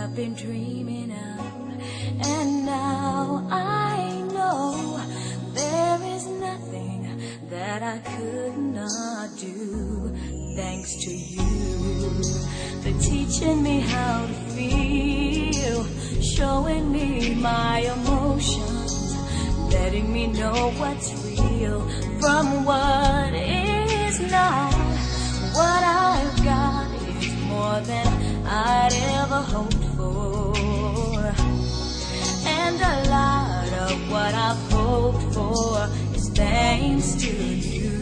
I've been dreaming of. And now I know there is nothing that I could not do, thanks to you for teaching me how to feel, showing me my emotions, letting me know what's real from what is not. What I've got is more than I'd ever hoped for, and a lot of what I've hoped for is thanks to you.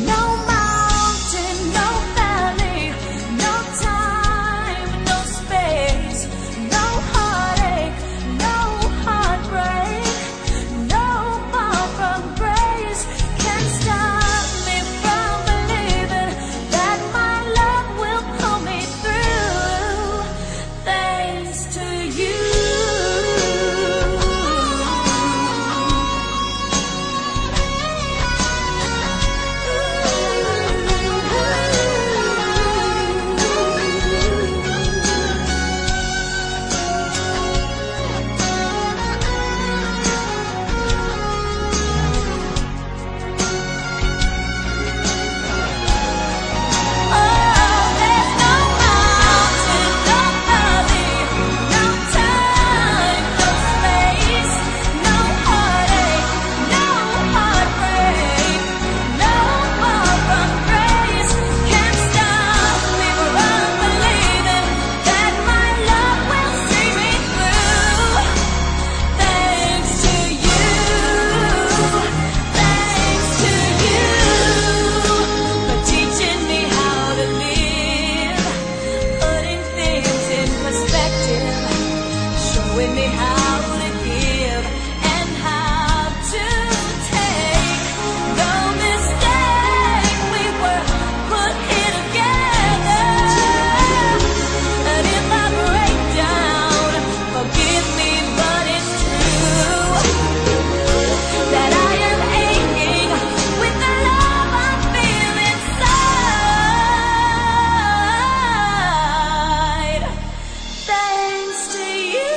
No mountain, no valley, no time, no space, no heartache, no heartbreak, no far from grace can stop me from believing that my love will pull me through, thanks to you. Showing me how to give and how to take. No mistake, we were put here together. And if I break down, forgive me, but it's true that I am aching with the love I feel inside, thanks to you.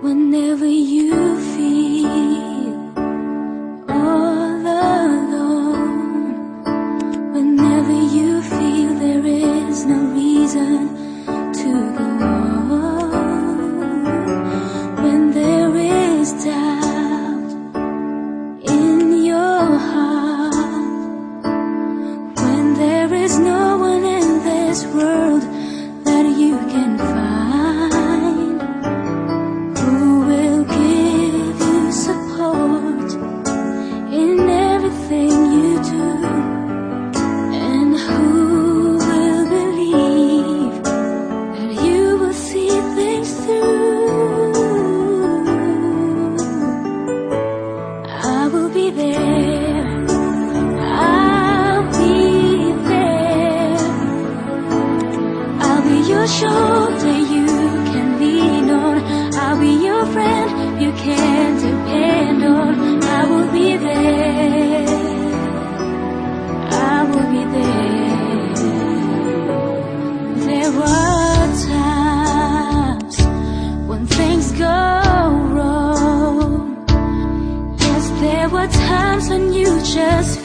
Whenever you feel all alone, whenever you feel there is no reason to go on, when there is doubt in your heart, when there is no one in this world that you can find, shoulder you can lean on. I'll be your friend you can depend on. I will be there, I will be there. There were times when things go wrong. Yes, there were times when you just